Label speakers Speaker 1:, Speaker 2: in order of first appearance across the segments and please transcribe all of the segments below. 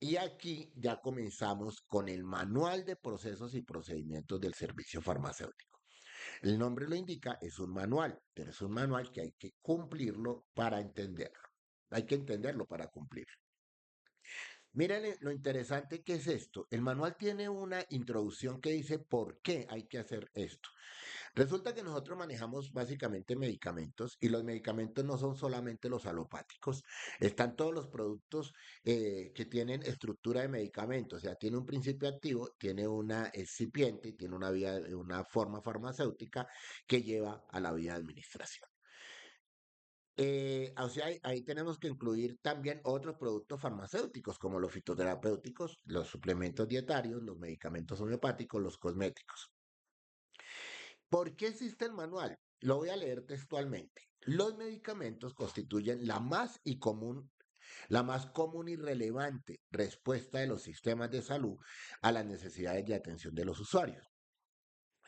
Speaker 1: Y aquí ya comenzamos con el Manual de Procesos y Procedimientos del Servicio Farmacéutico. El nombre lo indica, es un manual, pero es un manual que hay que cumplirlo para entenderlo. Hay que entenderlo para cumplir. Miren lo interesante que es esto. El manual tiene una introducción que dice por qué hay que hacer esto. Resulta que nosotros manejamos básicamente medicamentos y los medicamentos no son solamente los alopáticos, están todos los productos que tienen estructura de medicamento, o sea, tiene un principio activo, tiene una excipiente y tiene una vía, una forma farmacéutica que lleva a la vía de administración. O sea, ahí tenemos que incluir también otros productos farmacéuticos como los fitoterapéuticos, los suplementos dietarios, los medicamentos homeopáticos, los cosméticos. ¿Por qué existe el manual? Lo voy a leer textualmente. Los medicamentos constituyen la más común y relevante respuesta de los sistemas de salud a las necesidades de atención de los usuarios.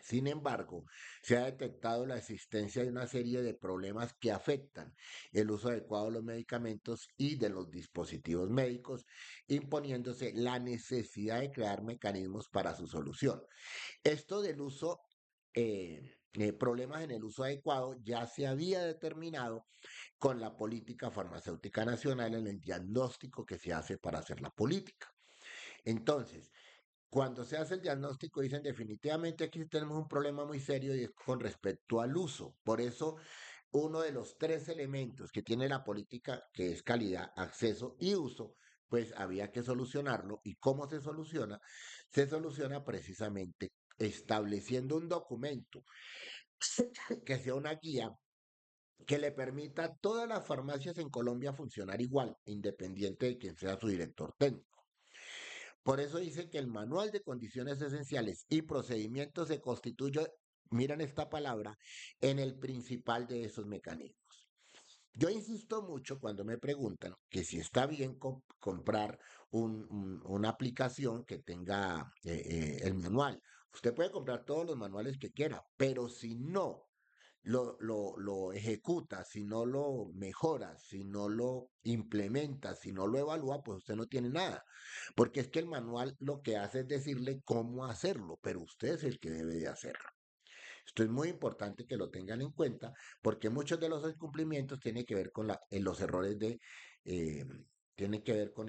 Speaker 1: Sin embargo, se ha detectado la existencia de una serie de problemas que afectan el uso adecuado de los medicamentos y de los dispositivos médicos, imponiéndose la necesidad de crear mecanismos para su solución. Esto del uso, problemas en el uso adecuado, ya se había determinado con la política farmacéutica nacional en el diagnóstico que se hace para hacer la política. Entonces, cuando se hace el diagnóstico, dicen definitivamente aquí tenemos un problema muy serio y es con respecto al uso. Por eso, uno de los tres elementos que tiene la política, que es calidad, acceso y uso, pues había que solucionarlo. ¿Y cómo se soluciona? Se soluciona precisamente estableciendo un documento que sea una guía que le permita a todas las farmacias en Colombia funcionar igual, independiente de quién sea su director técnico. Por eso dice que el manual de condiciones esenciales y procedimientos se constituye, miren esta palabra, en el principal de esos mecanismos. Yo insisto mucho cuando me preguntan que si está bien comprar una aplicación que tenga el manual. Usted puede comprar todos los manuales que quiera, pero si no lo ejecuta, si no lo mejora, si no lo implementa, si no lo evalúa, pues usted no tiene nada. Porque es que el manual lo que hace es decirle cómo hacerlo, pero usted es el que debe de hacerlo. Esto es muy importante que lo tengan en cuenta porque muchos de los incumplimientos tienen que ver con los errores eh, tienen que ver con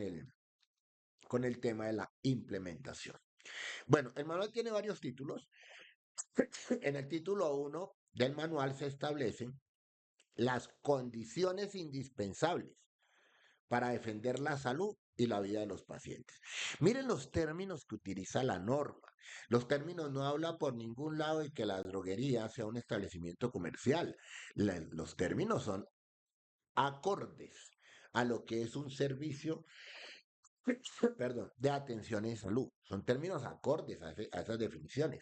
Speaker 1: el tema de la implementación. Bueno, el manual tiene varios títulos. En el título uno del manual se establecen las condiciones indispensables para defender la salud y la vida de los pacientes. Miren los términos que utiliza la norma. Los términos no hablan por ningún lado de que la droguería sea un establecimiento comercial. Los términos son acordes a lo que es un servicio, perdón, de atención en salud. Son términos acordes a esas definiciones.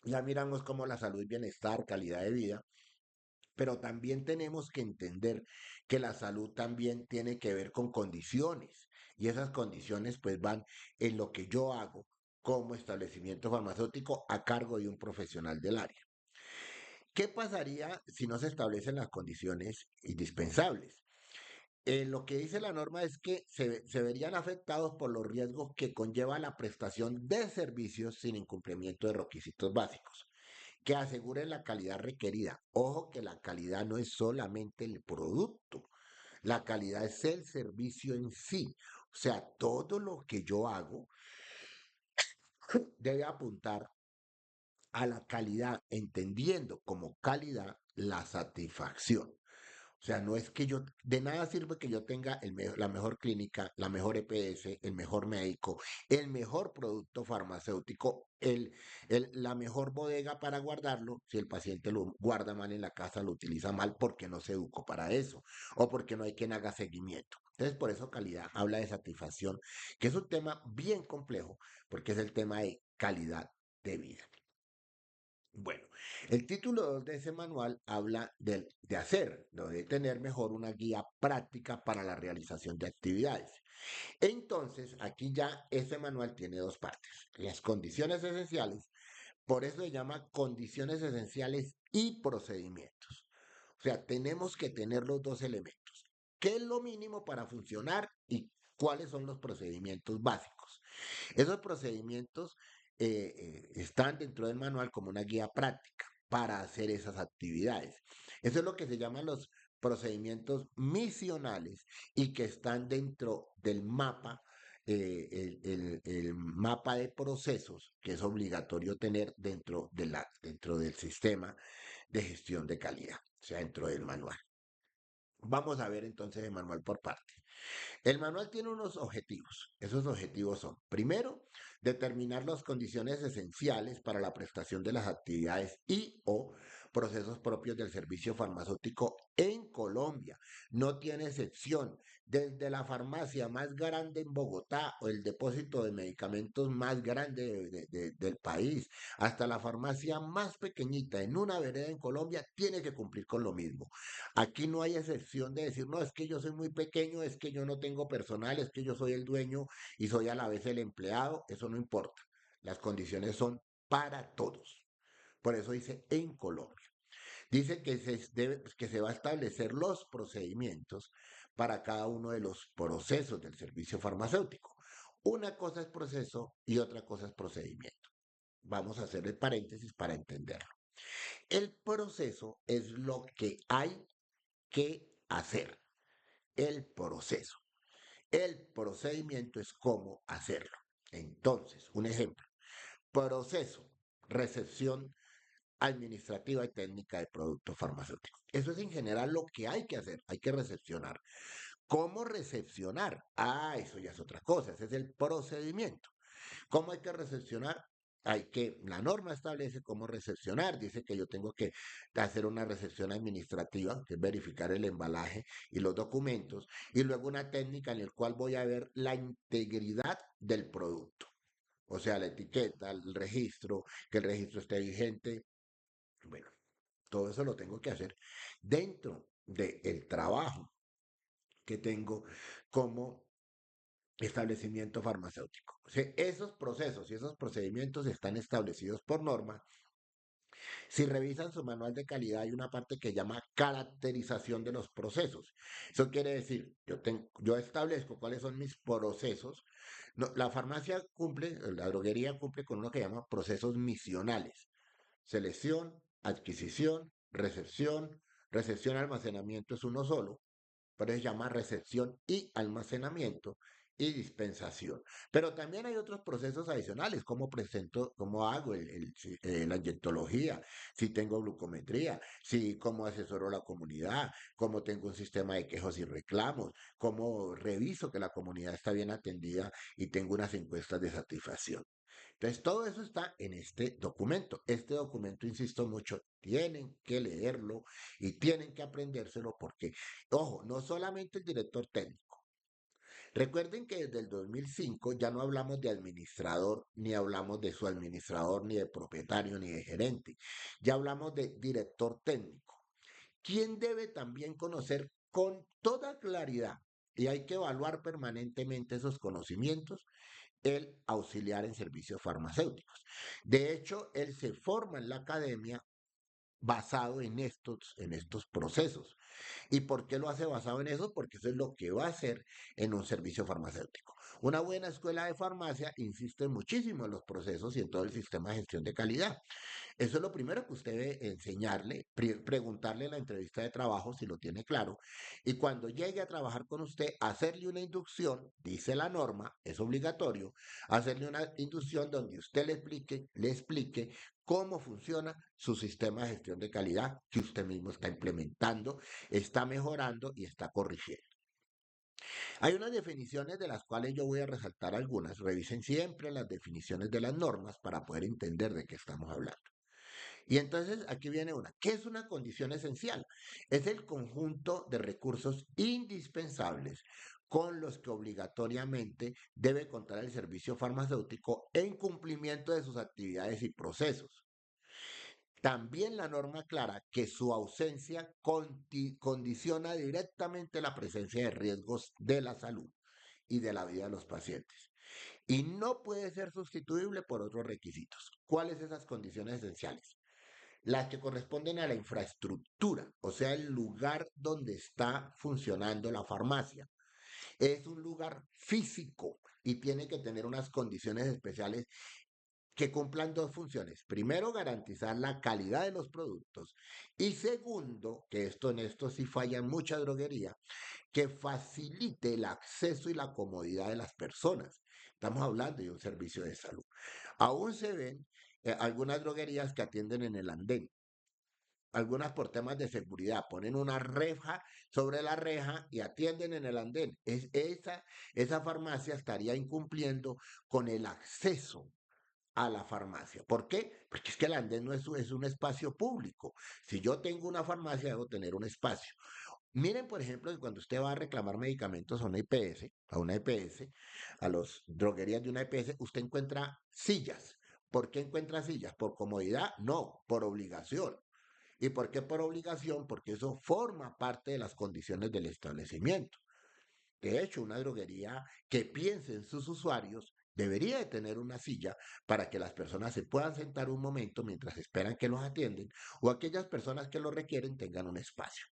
Speaker 1: Ya miramos como la salud y bienestar, calidad de vida, pero también tenemos que entender que la salud también tiene que ver con condiciones y esas condiciones pues van en lo que yo hago como establecimiento farmacéutico a cargo de un profesional del área. ¿Qué pasaría si no se establecen las condiciones indispensables? Lo que dice la norma es que se verían afectados por los riesgos que conlleva la prestación de servicios sin incumplimiento de requisitos básicos que aseguren la calidad requerida. Ojo que la calidad no es solamente el producto, la calidad es el servicio en sí. O sea, todo lo que yo hago debe apuntar a la calidad, entendiendo como calidad la satisfacción. O sea, no es que yo, de nada sirve que yo tenga la mejor clínica, la mejor EPS, el mejor médico, el mejor producto farmacéutico, la mejor bodega para guardarlo, si el paciente lo guarda mal en la casa, lo utiliza mal porque no se educó para eso o porque no hay quien haga seguimiento. Entonces, por eso calidad habla de satisfacción, que es un tema bien complejo porque es el tema de calidad de vida. Bueno, el título 2 de ese manual habla de hacer, de tener mejor una guía práctica para la realización de actividades. Entonces, aquí ya ese manual tiene dos partes. Las condiciones esenciales, por eso se llama condiciones esenciales y procedimientos. O sea, tenemos que tener los dos elementos. ¿Qué es lo mínimo para funcionar y ¿Cuáles son los procedimientos básicos? Esos procedimientos están dentro del manual como una guía práctica para hacer esas actividades. Eso es lo que se llaman los procedimientos misionales y que están dentro del mapa, el mapa de procesos que es obligatorio tener dentro del sistema de gestión de calidad, o sea, dentro del manual. Vamos a ver entonces el manual por partes. El manual tiene unos objetivos. Esos objetivos son, primero, determinar las condiciones esenciales para la prestación de las actividades y o procesos propios del servicio farmacéutico en Colombia. No tiene excepción. Desde la farmacia más grande en Bogotá o el depósito de medicamentos más grande del país, hasta la farmacia más pequeñita en una vereda en Colombia, tiene que cumplir con lo mismo. Aquí no hay excepción de decir, no, es que yo soy muy pequeño, es que yo no tengo personal, es que yo soy el dueño y soy a la vez el empleado, eso no importa. Las condiciones son para todos. Por eso dice en Colombia. Dice que se va a establecer los procedimientos para cada uno de los procesos del servicio farmacéutico. Una cosa es proceso y otra cosa es procedimiento. Vamos a hacer el paréntesis para entenderlo. El proceso es lo que hay que hacer, el proceso. El procedimiento es cómo hacerlo. Entonces, un ejemplo, proceso, recepción administrativa y técnica de productos farmacéuticos. Eso es en general lo que hay que hacer, hay que recepcionar. ¿Cómo recepcionar? Ah, eso ya es otra cosa, ese es el procedimiento. ¿Cómo hay que recepcionar? La norma establece cómo recepcionar, dice que yo tengo que hacer una recepción administrativa, que es verificar el embalaje y los documentos, y luego una técnica en la cual voy a ver la integridad del producto. O sea, la etiqueta, el registro, que el registro esté vigente. Bueno, todo eso lo tengo que hacer dentro del trabajo que tengo como establecimiento farmacéutico. O sea, esos procesos y esos procedimientos están establecidos por norma. Si revisan su manual de calidad, hay una parte que llama caracterización de los procesos. Eso quiere decir, yo establezco cuáles son mis procesos. No, la farmacia cumple, la droguería cumple con uno que llama procesos misionales. Selección, adquisición, recepción, almacenamiento es uno solo, pero se llama recepción y almacenamiento y dispensación. Pero también hay otros procesos adicionales, como presento, cómo hago la inyectología, si tengo glucometría, si cómo asesoro a la comunidad, cómo tengo un sistema de quejos y reclamos, cómo reviso que la comunidad está bien atendida y tengo unas encuestas de satisfacción. Entonces, todo eso está en este documento. Este documento, insisto mucho, tienen que leerlo y tienen que aprendérselo porque, ojo, no solamente el director técnico. Recuerden que desde el 2005 ya no hablamos de administrador, ni hablamos de su administrador, ni de propietario, ni de gerente. Ya hablamos de director técnico, quien debe también conocer con toda claridad, y hay que evaluar permanentemente esos conocimientos, el auxiliar en servicios farmacéuticos. De hecho, él se forma en la academia basado en estos procesos. ¿Y por qué lo hace basado en eso? Porque eso es lo que va a hacer en un servicio farmacéutico. Una buena escuela de farmacia insiste muchísimo en los procesos y en todo el sistema de gestión de calidad. Eso es lo primero que usted debe enseñarle, preguntarle en la entrevista de trabajo si lo tiene claro. Y cuando llegue a trabajar con usted, hacerle una inducción, dice la norma, es obligatorio, hacerle una inducción donde usted le explique cómo funciona su sistema de gestión de calidad que usted mismo está implementando, está mejorando y está corrigiendo. Hay unas definiciones de las cuales yo voy a resaltar algunas. Revisen siempre las definiciones de las normas para poder entender de qué estamos hablando. Y entonces aquí viene una. ¿Qué es una condición esencial? Es el conjunto de recursos indispensables con los que obligatoriamente debe contar el servicio farmacéutico en cumplimiento de sus actividades y procesos. También la norma aclara que su ausencia condiciona directamente la presencia de riesgos de la salud y de la vida de los pacientes. Y no puede ser sustituible por otros requisitos. ¿Cuáles esas condiciones esenciales? Las que corresponden a la infraestructura, o sea, el lugar donde está funcionando la farmacia, Es un lugar físico y tiene que tener unas condiciones especiales que cumplan dos funciones. Primero, garantizar la calidad de los productos. Y segundo, que esto en esto sí falla en mucha droguería, que facilite el acceso y la comodidad de las personas. Estamos hablando de un servicio de salud. Aún se ven algunas droguerías que atienden en el andén. Algunas por temas de seguridad ponen una reja sobre la reja y atienden en el andén. Esa farmacia estaría incumpliendo con el acceso a la farmacia. ¿Por qué? Porque es que el andén no es un espacio público. Si yo tengo una farmacia, debo tener un espacio. Miren, por ejemplo, que cuando usted va a reclamar medicamentos a una EPS, a las droguerías de una EPS, usted encuentra sillas. ¿Por qué encuentra sillas? ¿Por comodidad? No, por obligación. ¿Y por qué por obligación? Porque eso forma parte de las condiciones del establecimiento. De hecho, una droguería que piense en sus usuarios debería de tener una silla para que las personas se puedan sentar un momento mientras esperan que los atienden o aquellas personas que lo requieren tengan un espacio.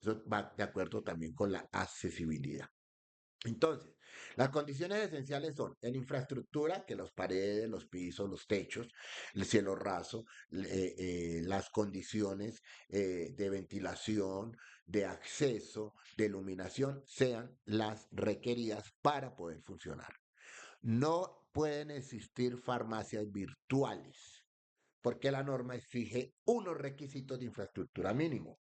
Speaker 1: Eso va de acuerdo también con la accesibilidad. Entonces, las condiciones esenciales son en infraestructura, que las paredes, los pisos, los techos, el cielo raso, las condiciones de ventilación, de acceso, de iluminación, sean las requeridas para poder funcionar. No pueden existir farmacias virtuales, porque la norma exige unos requisitos de infraestructura mínimo.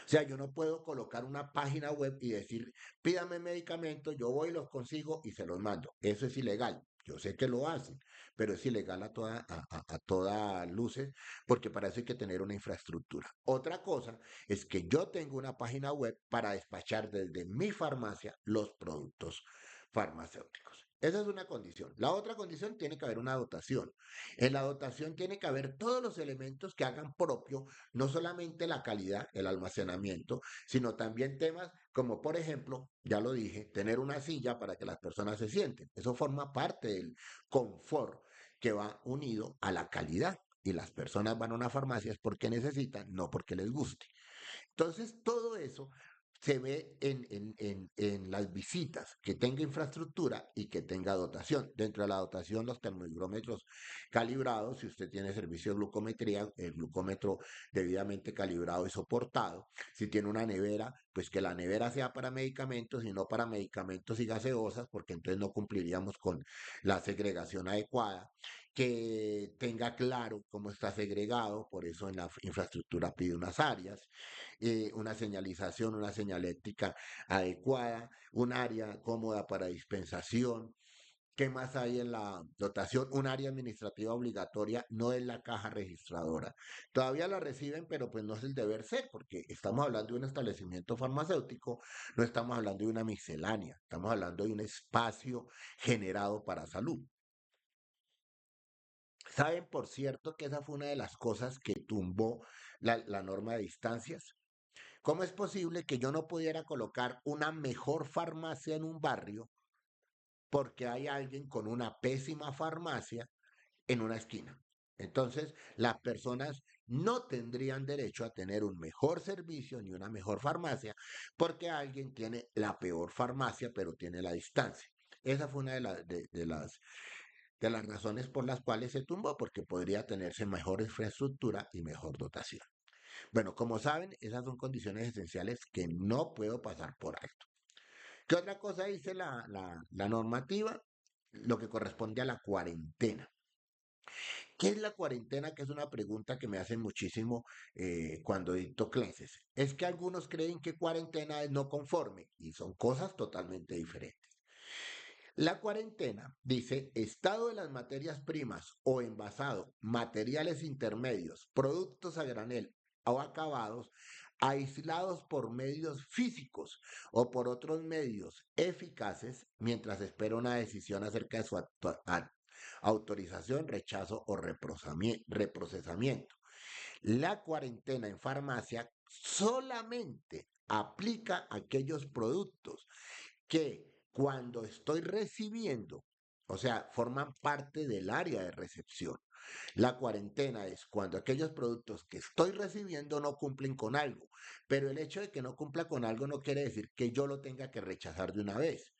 Speaker 1: O sea, yo no puedo colocar una página web y decir, pídame medicamentos, yo voy, los consigo y se los mando. Eso es ilegal. Yo sé que lo hacen, pero es ilegal a todas luces, porque para eso hay que tener una infraestructura. Otra cosa es que yo tengo una página web para despachar desde mi farmacia los productos farmacéuticos. Esa es una condición. La otra condición tiene que haber una dotación. En la dotación tiene que haber todos los elementos que hagan propio no solamente la calidad, el almacenamiento, sino también temas como, por ejemplo, ya lo dije, tener una silla para que las personas se sienten. Eso forma parte del confort que va unido a la calidad. Y las personas van a una farmacia es porque necesitan, no porque les guste. Entonces, todo eso se ve en las visitas, que tenga infraestructura y que tenga dotación. Dentro de la dotación, los termogrómetros calibrados, si usted tiene servicio de glucometría, el glucómetro debidamente calibrado y soportado. Si tiene una nevera, pues que la nevera sea para medicamentos y no para medicamentos y gaseosas, porque entonces no cumpliríamos con la segregación adecuada. Que tenga claro cómo está segregado, por eso en la infraestructura pide unas áreas, una señalización, una señalética adecuada, un área cómoda para dispensación. ¿Qué más hay en la dotación? Un área administrativa obligatoria no es la caja registradora. Todavía la reciben, pero pues no es el deber ser, porque estamos hablando de un establecimiento farmacéutico, no estamos hablando de una miscelánea, estamos hablando de un espacio generado para salud. ¿Saben, por cierto, que esa fue una de las cosas que tumbó la norma de distancias? ¿Cómo es posible que yo no pudiera colocar una mejor farmacia en un barrio porque hay alguien con una pésima farmacia en una esquina? Entonces, las personas no tendrían derecho a tener un mejor servicio ni una mejor farmacia porque alguien tiene la peor farmacia pero tiene la distancia. Esa fue una de las razones por las cuales se tumbó, porque podría tenerse mejor infraestructura y mejor dotación. Bueno, como saben, esas son condiciones esenciales que no puedo pasar por alto. ¿Qué otra cosa dice la normativa? Lo que corresponde a la cuarentena. ¿Qué es la cuarentena? Que es una pregunta que me hacen muchísimo cuando dicto clases. Es que algunos creen que cuarentena es no conforme y son cosas totalmente diferentes. La cuarentena dice estado de las materias primas o envasado, materiales intermedios, productos a granel o acabados, aislados por medios físicos o por otros medios eficaces mientras espera una decisión acerca de su autorización, rechazo o reprocesamiento. La cuarentena en farmacia solamente aplica a aquellos productos que cuando estoy recibiendo O sea, forman parte del área de recepción. La cuarentena es cuando aquellos productos que estoy recibiendo no cumplen con algo, pero el hecho de que no cumpla con algo no quiere decir que yo lo tenga que rechazar de una vez.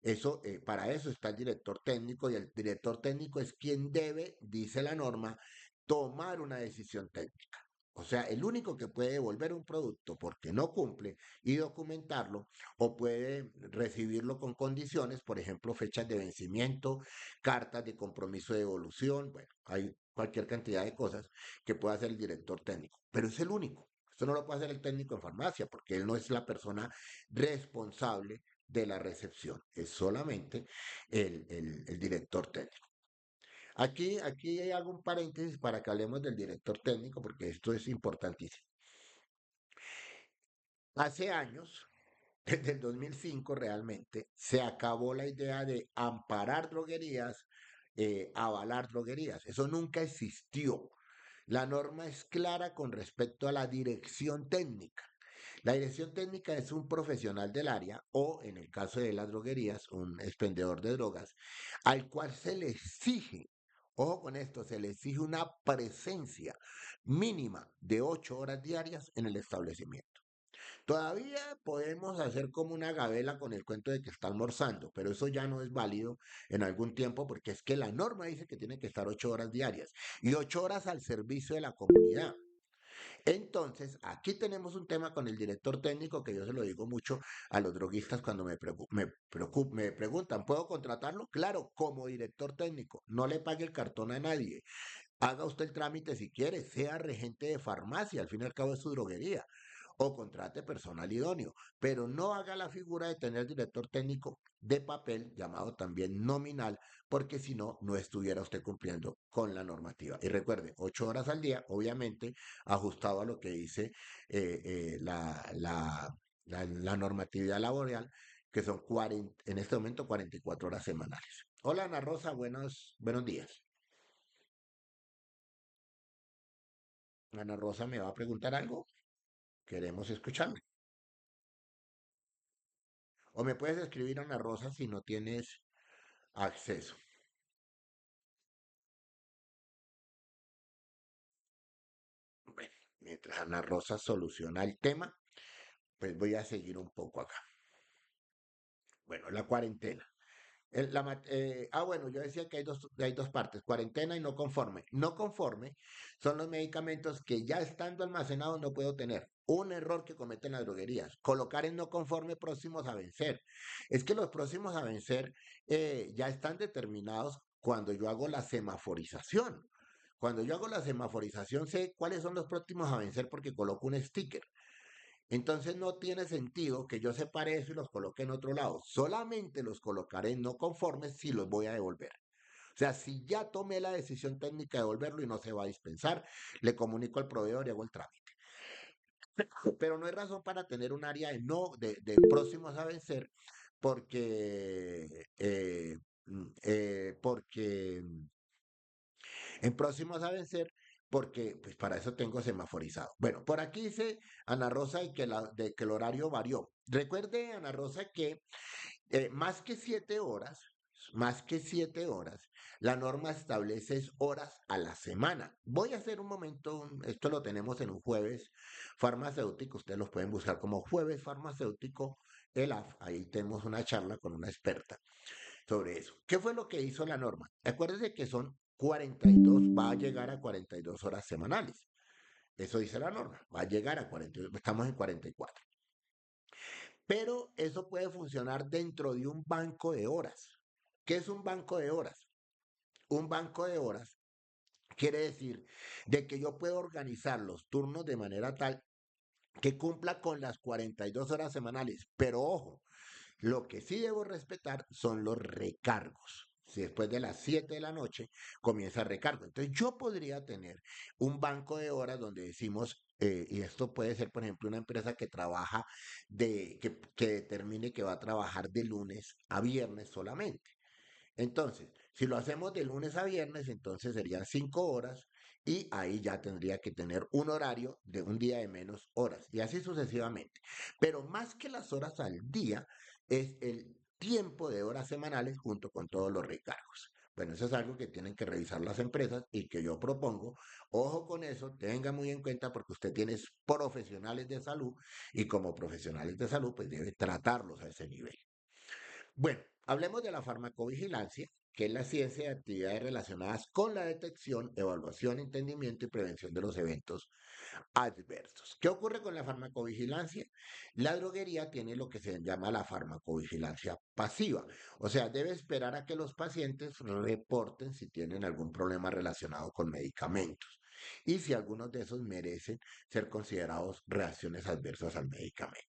Speaker 1: Eso, para eso está el director técnico y el director técnico es quien debe, dice la norma, tomar una decisión técnica. O sea, el único que puede devolver un producto porque no cumple y documentarlo o puede recibirlo con condiciones, por ejemplo, fechas de vencimiento, cartas de compromiso de devolución, bueno, hay cualquier cantidad de cosas que puede hacer el director técnico, pero es el único. Esto no lo puede hacer el técnico en farmacia porque él no es la persona responsable de la recepción, es solamente el director técnico. Aquí hago un paréntesis para que hablemos del director técnico, porque esto es importantísimo. Hace años, desde el 2005 realmente, se acabó la idea de amparar droguerías, avalar droguerías. Eso nunca existió. La norma es clara con respecto a la dirección técnica. La dirección técnica es un profesional del área o, en el caso de las droguerías, un expendedor de drogas, al cual se le exige, ojo con esto, se le exige una presencia mínima de 8 horas diarias en el establecimiento. Todavía podemos hacer como una gabela con el cuento de que está almorzando, pero eso ya no es válido en algún tiempo porque es que la norma dice que tiene que estar 8 horas diarias y 8 horas al servicio de la comunidad. Entonces, aquí tenemos un tema con el director técnico que yo se lo digo mucho a los droguistas cuando me preguntan, ¿puedo contratarlo? Claro, como director técnico, no le pague el cartón a nadie. Haga usted el trámite si quiere, sea regente de farmacia, al fin y al cabo es su droguería, o contrate personal idóneo, pero no haga la figura de tener director técnico de papel, llamado también nominal, porque si no, no estuviera usted cumpliendo con la normativa. Y recuerde, 8 horas al día, obviamente, ajustado a lo que dice la normatividad laboral, que son 40, en este momento 44 horas semanales. Hola Ana Rosa, buenos días. Ana Rosa me va a preguntar algo. Queremos escucharme. O me puedes escribir Ana Rosa si no tienes acceso. Bueno, mientras Ana Rosa soluciona el tema, pues voy a seguir un poco acá. Bueno, la cuarentena. Bueno, yo decía que hay dos partes, cuarentena y no conforme. No conforme son los medicamentos que ya estando almacenados no puedo tener. Un error que cometen las droguerías, colocar en no conforme próximos a vencer. Es que los próximos a vencer ya están determinados cuando yo hago la semaforización. Cuando yo hago la semaforización sé cuáles son los próximos a vencer porque coloco un sticker. Entonces no tiene sentido que yo separe eso y los coloque en otro lado. Solamente los colocaré en no conformes si los voy a devolver. O sea, si ya tomé la decisión técnica de devolverlo y no se va a dispensar, le comunico al proveedor y hago el trámite. Pero no hay razón para tener un área de no, de próximos a vencer, porque en próximos a vencer, porque pues para eso tengo semaforizado. Bueno, por aquí dice Ana Rosa de que el horario varió. Recuerde, Ana Rosa, que más que 7 horas, la norma establece horas a la semana. Voy a hacer un momento, esto lo tenemos en un jueves farmacéutico, ustedes los pueden buscar como jueves farmacéutico, ahí tenemos una charla con una experta sobre eso. ¿Qué fue lo que hizo la norma? Acuérdense que son 42, va a llegar a 42 horas semanales. Eso dice la norma, va a llegar a 42, estamos en 44. Pero eso puede funcionar dentro de un banco de horas. ¿Qué es un banco de horas? Un banco de horas quiere decir de que yo puedo organizar los turnos de manera tal que cumpla con las 42 horas semanales. Pero ojo, lo que sí debo respetar son los recargos. Si después de las 7 de la noche comienza el recargo. Entonces yo podría tener un banco de horas donde decimos, y esto puede ser, por ejemplo, una empresa que trabaja que determine que va a trabajar de lunes a viernes solamente. Entonces, si lo hacemos de lunes a viernes, entonces serían 5 horas y ahí ya tendría que tener un horario de un día de menos horas y así sucesivamente. Pero más que las horas al día, es tiempo de horas semanales junto con todos los recargos. Bueno, eso es algo que tienen que revisar las empresas y que yo propongo. Ojo con eso, tenga muy en cuenta porque usted tiene profesionales de salud y como profesionales de salud pues debe tratarlos a ese nivel. Bueno, hablemos de la farmacovigilancia, que es la ciencia de actividades relacionadas con la detección, evaluación, entendimiento y prevención de los eventos adversos. ¿Qué ocurre con la farmacovigilancia? La droguería tiene lo que se llama la farmacovigilancia pasiva, o sea, debe esperar a que los pacientes reporten si tienen algún problema relacionado con medicamentos y si algunos de esos merecen ser considerados reacciones adversas al medicamento.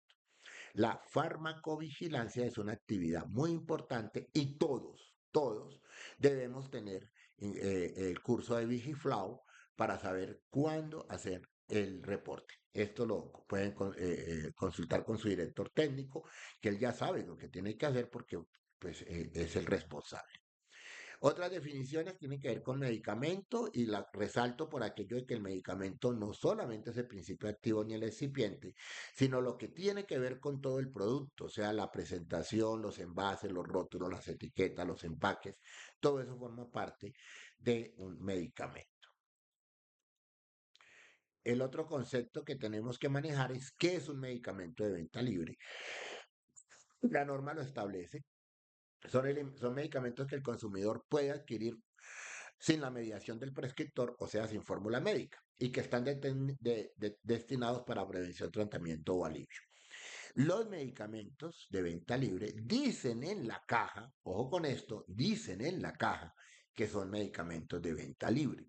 Speaker 1: La farmacovigilancia es una actividad muy importante y todos debemos tener el curso de Vigiflow para saber cuándo hacer el reporte. Esto lo pueden consultar con su director técnico, que él ya sabe lo que tiene que hacer porque pues, es el responsable. Otras definiciones tienen que ver con medicamento y la resalto por aquello de que el medicamento no solamente es el principio activo ni el excipiente, sino lo que tiene que ver con todo el producto, o sea, la presentación, los envases, los rótulos, las etiquetas, los empaques, todo eso forma parte de un medicamento. El otro concepto que tenemos que manejar es qué es un medicamento de venta libre. La norma lo establece. Son medicamentos que el consumidor puede adquirir sin la mediación del prescriptor, o sea, sin fórmula médica, y que están destinados para prevención, tratamiento o alivio. Los medicamentos de venta libre dicen en la caja, ojo con esto, dicen en la caja que son medicamentos de venta libre.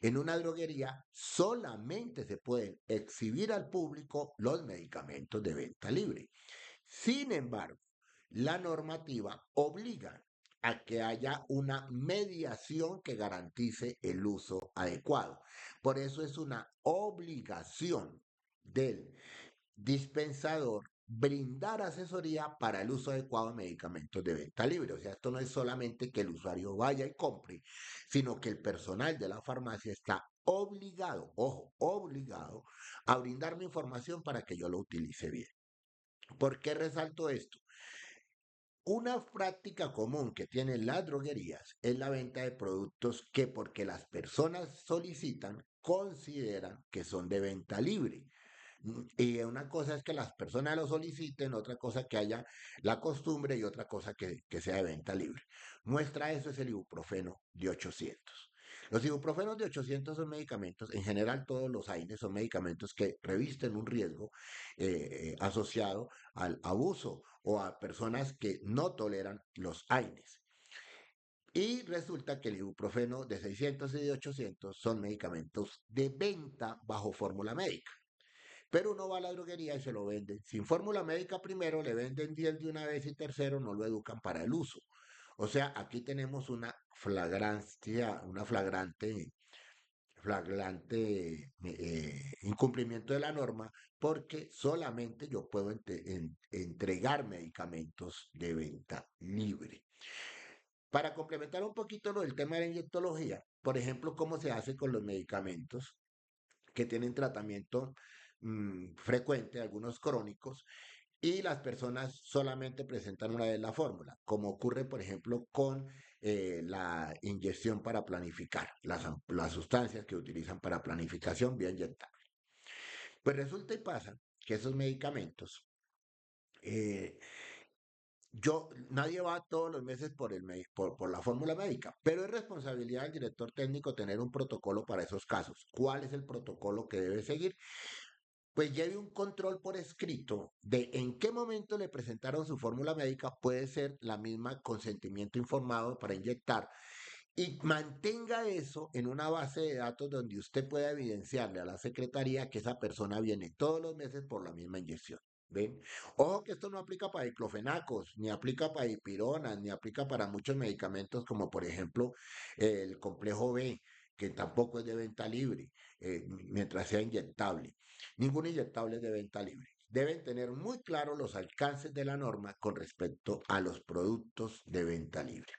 Speaker 1: En una droguería solamente se pueden exhibir al público los medicamentos de venta libre. Sin embargo, la normativa obliga a que haya una mediación que garantice el uso adecuado. Por eso es una obligación del dispensador brindar asesoría para el uso adecuado de medicamentos de venta libre. O sea, esto no es solamente que el usuario vaya y compre, sino que el personal de la farmacia está obligado, ojo, obligado a brindarme información para que yo lo utilice bien. ¿Por qué resalto esto? Una práctica común que tienen las droguerías es la venta de productos que porque las personas solicitan, consideran que son de venta libre. Y una cosa es que las personas lo soliciten, otra cosa que haya la costumbre y otra cosa que sea de venta libre. Muestra eso es el ibuprofeno de 800. Los ibuprofenos de 800 son medicamentos, en general todos los AINES son medicamentos que revisten un riesgo asociado al abuso o a personas que no toleran los AINES. Y resulta que el ibuprofeno de 600 y de 800 son medicamentos de venta bajo fórmula médica. Pero uno va a la droguería y se lo venden. Sin fórmula médica primero, le venden 10 de una vez y tercero no lo educan para el uso. O sea, aquí tenemos una flagrancia, una flagrante incumplimiento de la norma porque solamente yo puedo entregar medicamentos de venta libre. Para complementar un poquito lo del tema de la inyectología, por ejemplo, cómo se hace con los medicamentos que tienen tratamiento frecuente, algunos crónicos, y las personas solamente presentan una vez la fórmula, como ocurre, por ejemplo, con la inyección para planificar, las sustancias que utilizan para planificación vía inyectable. Pues resulta y pasa que esos medicamentos, eh, nadie va todos los meses por la fórmula médica, pero es responsabilidad del director técnico tener un protocolo para esos casos. ¿Cuál es el protocolo que debe seguir? Pues lleve un control por escrito de en qué momento le presentaron su fórmula médica, puede ser la misma consentimiento informado para inyectar, y mantenga eso en una base de datos donde usted pueda evidenciarle a la secretaría que esa persona viene todos los meses por la misma inyección. ¿Ven? Ojo que esto no aplica para diclofenacos, ni aplica para dipironas, ni aplica para muchos medicamentos como por ejemplo el complejo B, que tampoco es de venta libre, mientras sea inyectable. Ningún inyectable es de venta libre. Deben tener muy claros los alcances de la norma con respecto a los productos de venta libre.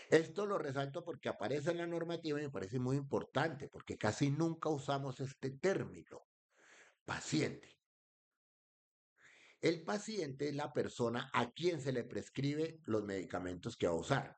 Speaker 1: Esto lo resalto porque aparece en la normativa y me parece muy importante porque casi nunca usamos este término, paciente. El paciente es la persona a quien se le prescribe los medicamentos que va a usar.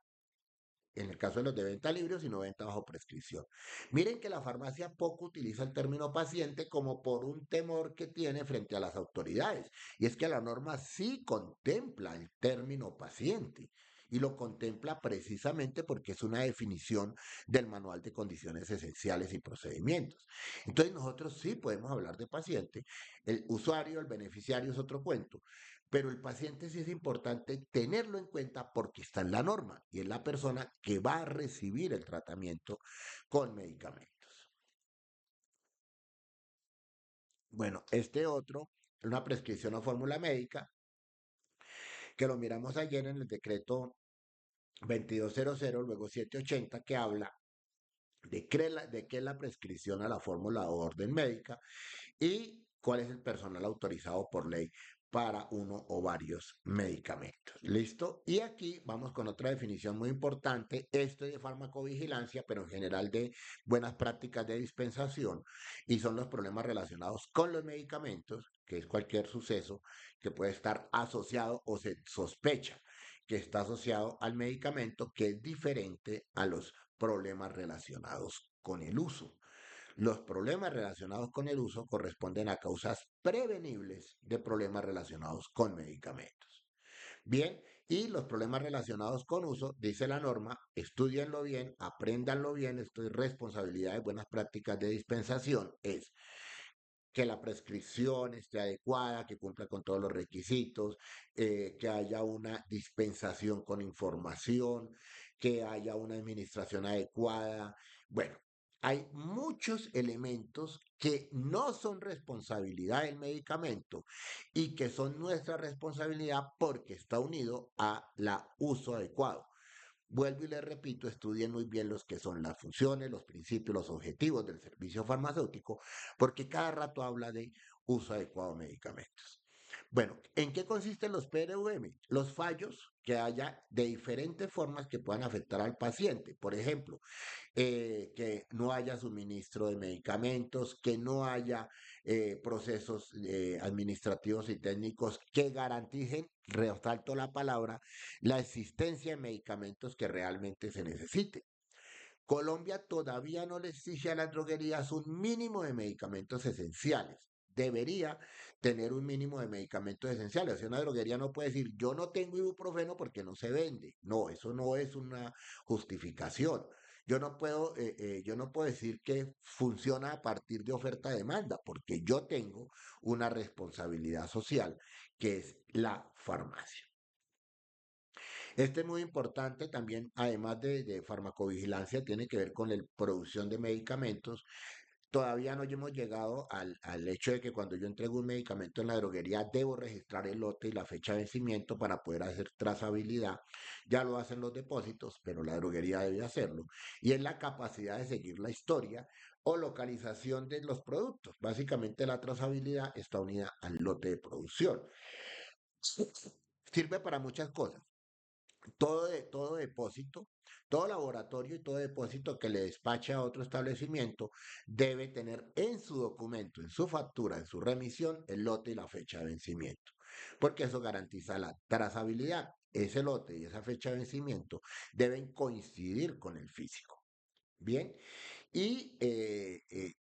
Speaker 1: En el caso de los de venta libre, sino venta bajo prescripción. Miren que la farmacia poco utiliza el término paciente como por un temor que tiene frente a las autoridades. Y es que la norma sí contempla el término paciente. Y lo contempla precisamente porque es una definición del Manual de Condiciones Esenciales y Procedimientos. Entonces nosotros sí podemos hablar de paciente. El usuario, el beneficiario es otro cuento. Pero el paciente sí es importante tenerlo en cuenta porque está en la norma y es la persona que va a recibir el tratamiento con medicamentos. Bueno, este otro, una prescripción o fórmula médica, que lo miramos ayer en el decreto 2200, luego 780, que habla de qué es la prescripción a la fórmula o orden médica y cuál es el personal autorizado por ley para uno o varios medicamentos. ¿Listo? Y aquí vamos con otra definición muy importante. Esto es de farmacovigilancia, pero en general de buenas prácticas de dispensación, y son los problemas relacionados con los medicamentos, que es cualquier suceso que puede estar asociado o se sospecha que está asociado al medicamento, que es diferente a los problemas relacionados con el uso. Los problemas relacionados con el uso corresponden a causas prevenibles de problemas relacionados con medicamentos. Bien, y los problemas relacionados con uso, dice la norma, estudienlo bien, apréndanlo bien, esto es responsabilidad de buenas prácticas de dispensación, es que la prescripción esté adecuada, que cumpla con todos los requisitos, que haya una dispensación con información, que haya una administración adecuada. Bueno, hay muchos elementos que no son responsabilidad del medicamento y que son nuestra responsabilidad porque está unido a la uso adecuado. Vuelvo y les repito, estudien muy bien los que son las funciones, los principios, los objetivos del servicio farmacéutico, porque cada rato habla de uso adecuado de medicamentos. Bueno, ¿en qué consisten los PRVM? Los fallos que haya de diferentes formas que puedan afectar al paciente. Por ejemplo, que no haya suministro de medicamentos, que no haya procesos administrativos y técnicos que garanticen, resalto la palabra, la existencia de medicamentos que realmente se necesiten. Colombia todavía no le exige a las droguerías un mínimo de medicamentos esenciales. Debería tener un mínimo de medicamentos esenciales. O sea, una droguería no puede decir, yo no tengo ibuprofeno porque no se vende. No, eso no es una justificación. Yo no puedo decir que funciona a partir de oferta-demanda, porque yo tengo una responsabilidad social, que es la farmacia. Este es muy importante también, además de farmacovigilancia, tiene que ver con la producción de medicamentos. Todavía no hemos llegado al hecho de que cuando yo entrego un medicamento en la droguería debo registrar el lote y la fecha de vencimiento para poder hacer trazabilidad. Ya lo hacen los depósitos, pero la droguería debe hacerlo. Y es la capacidad de seguir la historia o localización de los productos. Básicamente la trazabilidad está unida al lote de producción. Sirve para muchas cosas. Todo depósito, todo laboratorio y todo depósito que le despache a otro establecimiento debe tener en su documento, en su factura, en su remisión, el lote y la fecha de vencimiento, porque eso garantiza la trazabilidad. Ese lote y esa fecha de vencimiento deben coincidir con el físico. Bien, y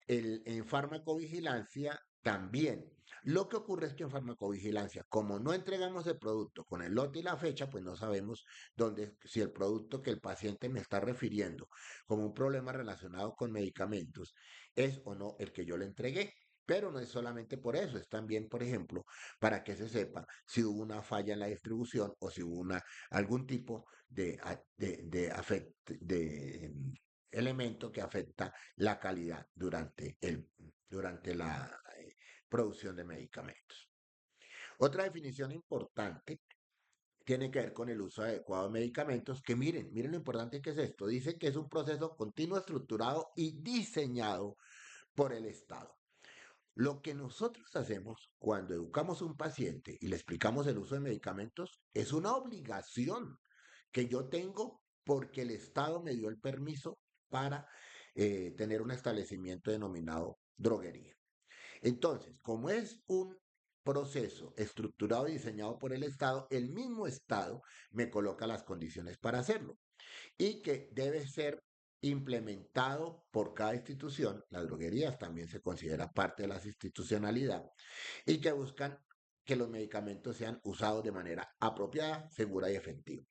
Speaker 1: en farmacovigilancia también. Lo que ocurre es que en farmacovigilancia, como no entregamos el producto con el lote y la fecha, pues no sabemos dónde, si el producto que el paciente me está refiriendo como un problema relacionado con medicamentos es o no el que yo le entregué. Pero no es solamente por eso, es también, por ejemplo, para que se sepa si hubo una falla en la distribución o si hubo algún tipo de elemento que afecta la calidad durante la producción de medicamentos. Otra definición importante tiene que ver con el uso adecuado de medicamentos, que miren lo importante que es esto. Dice que es un proceso continuo, estructurado y diseñado por el Estado. Lo que nosotros hacemos cuando educamos a un paciente y le explicamos el uso de medicamentos es una obligación que yo tengo porque el Estado me dio el permiso para tener un establecimiento denominado droguería. Entonces, como es un proceso estructurado y diseñado por el Estado, el mismo Estado me coloca las condiciones para hacerlo y que debe ser implementado por cada institución. Las droguerías también se considera parte de la institucionalidad y que buscan que los medicamentos sean usados de manera apropiada, segura y efectiva.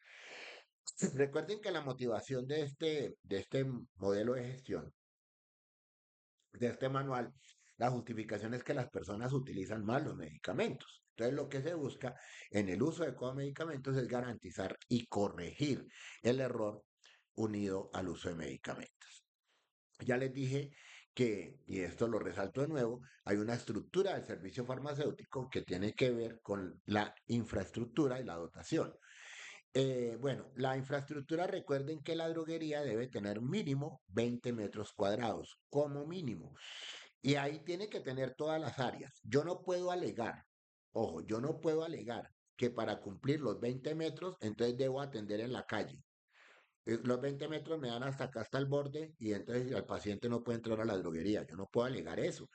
Speaker 1: Recuerden que la motivación de este modelo de gestión, de este manual, la justificación es que las personas utilizan mal los medicamentos. Entonces, lo que se busca en el uso de cada medicamentos es garantizar y corregir el error unido al uso de medicamentos. Ya les dije que, y esto lo resalto de nuevo, hay una estructura del servicio farmacéutico que tiene que ver con la infraestructura y la dotación. Bueno, la infraestructura, recuerden que la droguería debe tener mínimo 20 metros cuadrados, como mínimo. Y ahí tiene que tener todas las áreas. Yo no puedo alegar, ojo, yo no puedo alegar que para cumplir los 20 metros, entonces debo atender en la calle. Los 20 metros me dan hasta acá, hasta el borde, y entonces el paciente no puede entrar a la droguería. Yo no puedo alegar eso,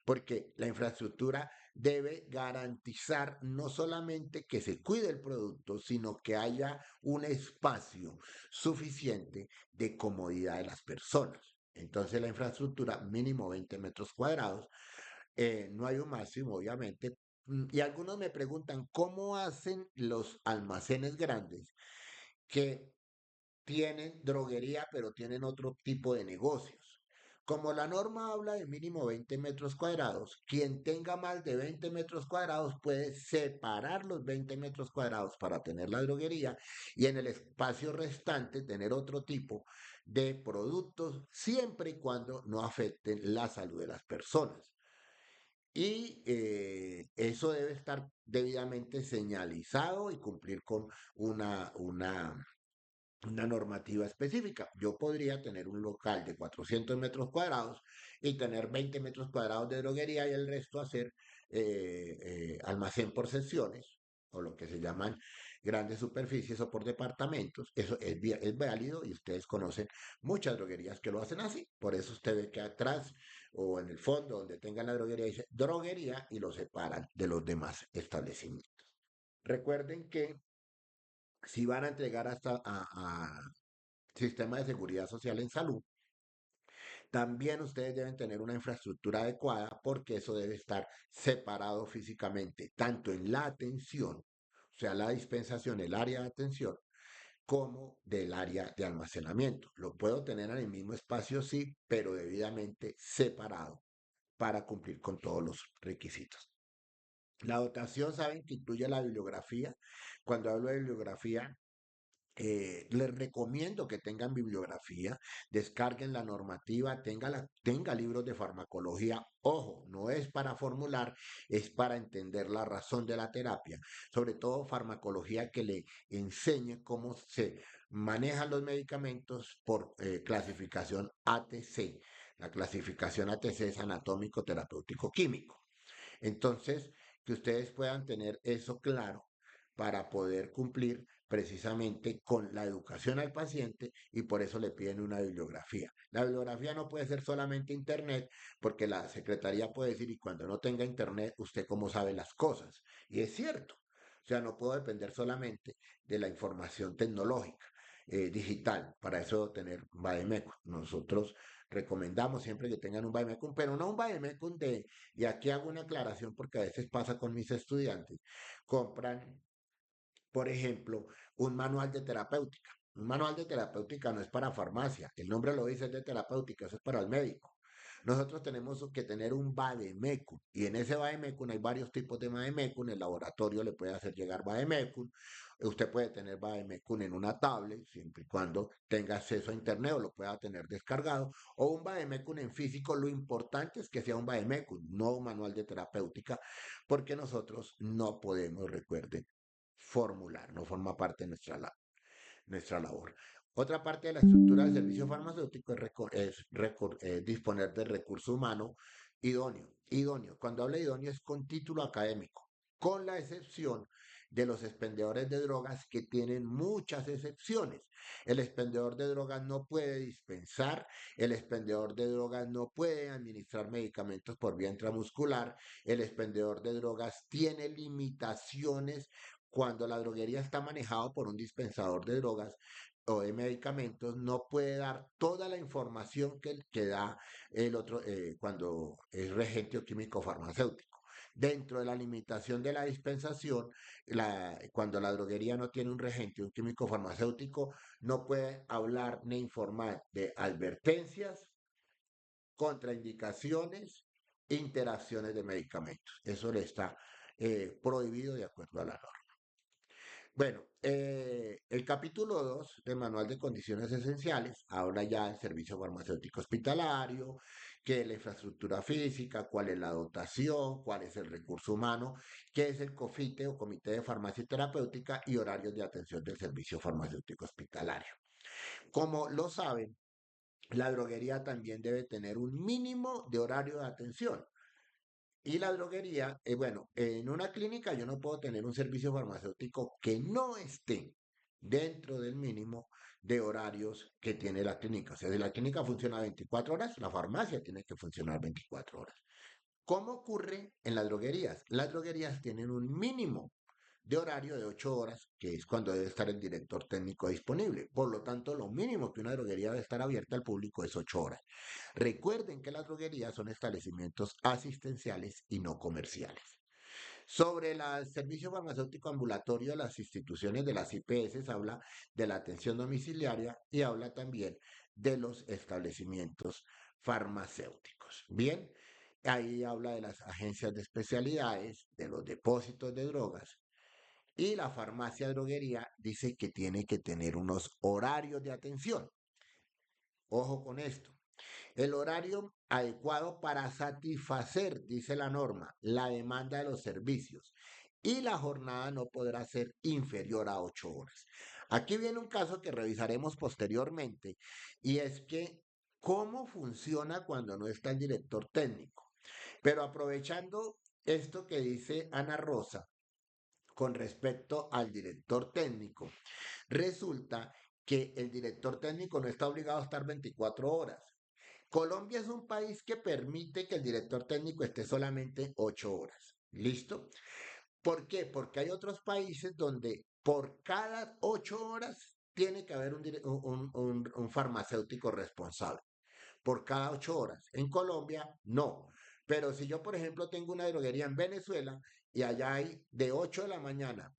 Speaker 1: porque la infraestructura debe garantizar no solamente que se cuide el producto, sino que haya un espacio suficiente de comodidad de las personas. Entonces la infraestructura mínimo 20 metros cuadrados, no hay un máximo, obviamente. Y algunos me preguntan, ¿cómo hacen los almacenes grandes que tienen droguería, pero tienen otro tipo de negocios? Como la norma habla de mínimo 20 metros cuadrados, quien tenga más de 20 metros cuadrados puede separar los 20 metros cuadrados para tener la droguería y en el espacio restante tener otro tipo de productos, siempre y cuando no afecten la salud de las personas. Y eso debe estar debidamente señalizado y cumplir con una normativa específica. Yo podría tener un local de 400 metros cuadrados y tener 20 metros cuadrados de droguería y el resto hacer almacén por secciones o lo que se llaman grandes superficies o por departamentos. Eso es válido y ustedes conocen muchas droguerías que lo hacen así. Por eso usted ve que atrás o en el fondo donde tengan la droguería dice droguería y lo separan de los demás establecimientos. Recuerden que si van a entregar hasta a sistema de seguridad social en salud, también ustedes deben tener una infraestructura adecuada porque eso debe estar separado físicamente, tanto en la atención, o sea, la dispensación, el área de atención, como del área de almacenamiento. Lo puedo tener en el mismo espacio, sí, pero debidamente separado para cumplir con todos los requisitos. La dotación, saben que incluye la bibliografía. Cuando hablo de bibliografía, les recomiendo que tengan bibliografía, descarguen la normativa, tenga libros de farmacología. Ojo, no es para formular, es para entender la razón de la terapia, sobre todo farmacología que le enseñe cómo se manejan los medicamentos por clasificación ATC. La clasificación ATC es anatómico, terapéutico, químico. Entonces, que ustedes puedan tener eso claro para poder cumplir precisamente con la educación al paciente y por eso le piden una bibliografía. La bibliografía no puede ser solamente internet porque la secretaría puede decir, y cuando no tenga internet, ¿usted cómo sabe las cosas? Y es cierto. O sea, no puedo depender solamente de la información tecnológica, digital. Para eso tener Bademecum. Nosotros recomendamos siempre que tengan un Bademecum, pero no un Bademecum y aquí hago una aclaración porque a veces pasa con mis estudiantes, compran, por ejemplo, un manual de terapéutica. Un manual de terapéutica no es para farmacia, el nombre lo dice, es de terapéutica, eso es para el médico. Nosotros tenemos que tener un vademecum y en ese vademecum hay varios tipos de vademecum. El laboratorio le puede hacer llegar vademecum. Usted puede tener vademecum en una tablet, siempre y cuando tenga acceso a internet o lo pueda tener descargado, o un vademecum en físico. Lo importante es que sea un vademecum, no un manual de terapéutica, porque nosotros no podemos, recuerden, formular, no forma parte de nuestra labor. Otra parte de la estructura del servicio farmacéutico es disponer de recurso humano idóneo. Idóneo. Cuando habla idóneo es con título académico, con la excepción de los expendedores de drogas que tienen muchas excepciones. El expendedor de drogas no puede dispensar, el expendedor de drogas no puede administrar medicamentos por vía intramuscular, el expendedor de drogas tiene limitaciones cuando la droguería está manejado por un dispensador de drogas o de medicamentos, no puede dar toda la información que da el otro cuando es regente o químico farmacéutico. Dentro de la limitación de la dispensación, cuando la droguería no tiene un regente, un químico farmacéutico, no puede hablar ni informar de advertencias, contraindicaciones, interacciones de medicamentos. Eso le está prohibido de acuerdo a la norma. Bueno, el capítulo 2 del Manual de Condiciones Esenciales habla ya del servicio farmacéutico hospitalario, qué es la infraestructura física, cuál es la dotación, cuál es el recurso humano, qué es el COFITE o Comité de Farmacia y Terapéutica y horarios de atención del servicio farmacéutico hospitalario. Como lo saben, la droguería también debe tener un mínimo de horario de atención. Y la droguería, bueno, en una clínica yo no puedo tener un servicio farmacéutico que no esté dentro del mínimo de horarios que tiene la clínica. O sea, si la clínica funciona 24 horas, la farmacia tiene que funcionar 24 horas. ¿Cómo ocurre en las droguerías? Las droguerías tienen un mínimo de horario de 8 horas, que es cuando debe estar el director técnico disponible. Por lo tanto, lo mínimo que una droguería debe estar abierta al público es 8 horas. Recuerden que las droguerías son establecimientos asistenciales y no comerciales. Sobre el servicio farmacéutico ambulatorio, las instituciones de las IPS habla de la atención domiciliaria y habla también de los establecimientos farmacéuticos. Bien, ahí habla de las agencias de especialidades, de los depósitos de drogas y la farmacia droguería dice que tiene que tener unos horarios de atención. Ojo con esto. El horario adecuado para satisfacer, dice la norma, la demanda de los servicios y la jornada no podrá ser inferior a 8 horas. Aquí viene un caso que revisaremos posteriormente y es que cómo funciona cuando no está el director técnico. Pero aprovechando esto que dice Ana Rosa con respecto al director técnico, resulta que el director técnico no está obligado a estar 24 horas. Colombia es un país que permite que el director técnico esté solamente 8 horas. ¿Listo? ¿Por qué? Porque hay otros países donde por cada 8 horas tiene que haber un farmacéutico responsable. Por cada 8 horas. En Colombia, no. Pero si yo, por ejemplo, tengo una droguería en Venezuela y allá hay de 8 de la mañana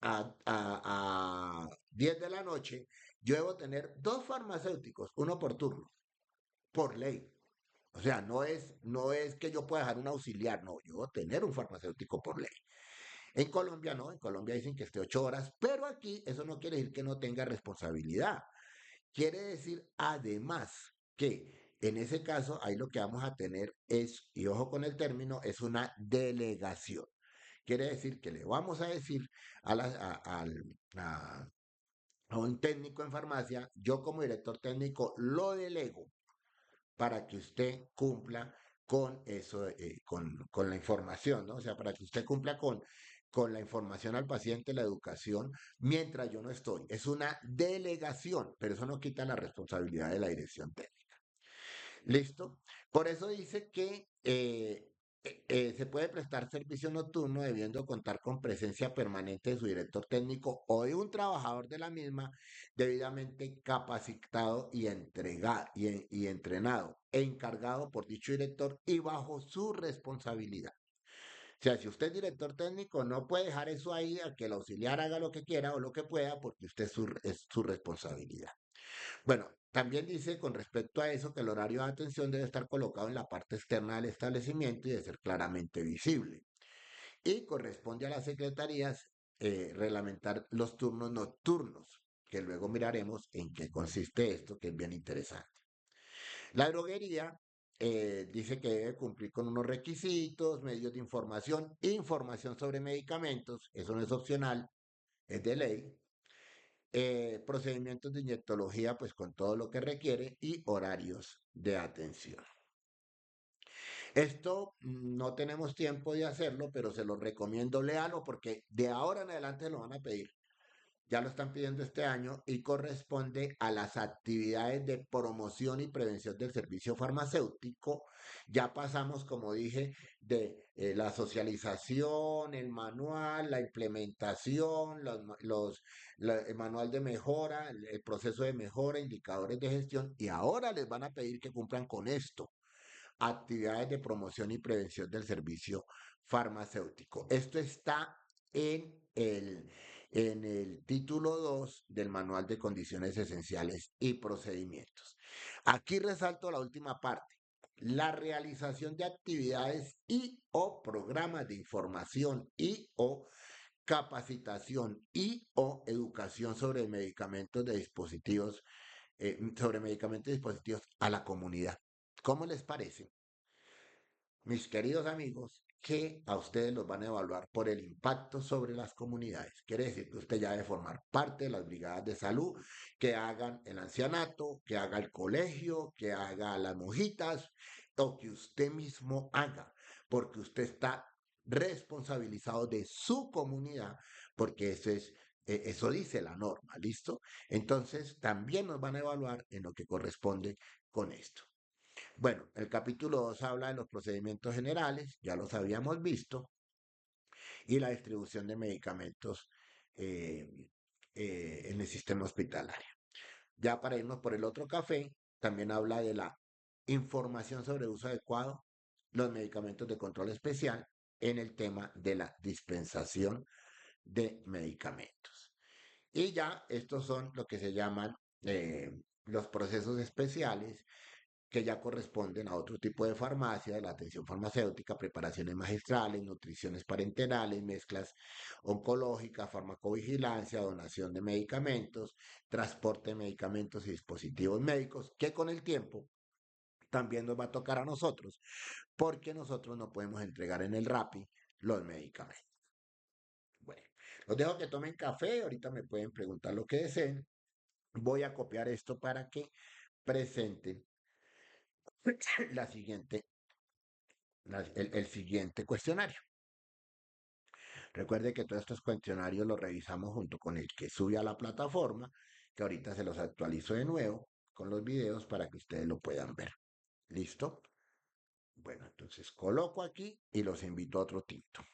Speaker 1: a 10 de la noche, yo debo tener dos farmacéuticos, uno por turno, por ley. O sea, no es que yo pueda dejar un auxiliar, no, yo debo tener un farmacéutico por ley. En Colombia no, en Colombia dicen que esté 8 horas, pero aquí eso no quiere decir que no tenga responsabilidad. Quiere decir además que en ese caso ahí lo que vamos a tener es, y ojo con el término, es una delegación. Quiere decir que le vamos a decir a, la- a un técnico en farmacia, yo como director técnico lo delego para que usted cumpla con eso, con la información, ¿no? O sea, para que usted cumpla con la información al paciente, la educación, mientras yo no estoy. Es una delegación, pero eso no quita la responsabilidad de la dirección técnica. ¿Listo? Por eso dice que se puede prestar servicio nocturno debiendo contar con presencia permanente de su director técnico o de un trabajador de la misma debidamente capacitado y entrenado e encargado por dicho director y bajo su responsabilidad. O sea, si usted es director técnico, no puede dejar eso ahí a que el auxiliar haga lo que quiera o lo que pueda porque usted es su responsabilidad. Bueno, también dice con respecto a eso que el horario de atención debe estar colocado en la parte externa del establecimiento y de ser claramente visible. Y corresponde a las secretarías reglamentar los turnos nocturnos, que luego miraremos en qué consiste esto, que es bien interesante. La droguería dice que debe cumplir con unos requisitos, medios de información, información sobre medicamentos, eso no es opcional, es de ley, procedimientos de inyectología, pues con todo lo que requiere y horarios de atención. Esto no tenemos tiempo de hacerlo, pero se lo recomiendo, léalo porque de ahora en adelante lo van a pedir. Ya lo están pidiendo este año y corresponde a las actividades de promoción y prevención del servicio farmacéutico. Ya pasamos, como dije, de la socialización, el manual, la implementación, el manual de mejora, el proceso de mejora, indicadores de gestión, y ahora les van a pedir que cumplan con esto: actividades de promoción y prevención del servicio farmacéutico. Esto está en el título 2 del Manual de Condiciones Esenciales y Procedimientos. Aquí resalto la última parte: la realización de actividades y o programas de información y o capacitación y o educación sobre medicamentos y dispositivos a la comunidad. ¿Cómo les parece, mis queridos amigos, que a ustedes los van a evaluar por el impacto sobre las comunidades? Quiere decir que usted ya debe formar parte de las brigadas de salud, que hagan el ancianato, que haga el colegio, que haga las mojitas, o que usted mismo haga, porque usted está responsabilizado de su comunidad, porque eso dice la norma, ¿listo? Entonces, también nos van a evaluar en lo que corresponde con esto. Bueno, el capítulo 2 habla de los procedimientos generales, ya los habíamos visto, y la distribución de medicamentos eh, en el sistema hospitalario. Ya para irnos por el otro café, también habla de la información sobre el uso adecuado, los medicamentos de control especial en el tema de la dispensación de medicamentos. Y ya estos son lo que se llaman los procesos especiales, que ya corresponden a otro tipo de farmacia, de la atención farmacéutica: preparaciones magistrales, nutriciones parenterales, mezclas oncológicas, farmacovigilancia, donación de medicamentos, transporte de medicamentos y dispositivos médicos, que con el tiempo también nos va a tocar a nosotros, porque nosotros no podemos entregar en el RAPI los medicamentos. Bueno, los dejo que tomen café, ahorita me pueden preguntar lo que deseen. Voy a copiar esto para que presenten la siguiente el siguiente cuestionario. Recuerde que todos estos cuestionarios los revisamos junto con el que sube a la plataforma, que ahorita se los actualizo de nuevo con los videos para que ustedes lo puedan ver. ¿Listo? Bueno, entonces coloco aquí y los invito a otro tinto.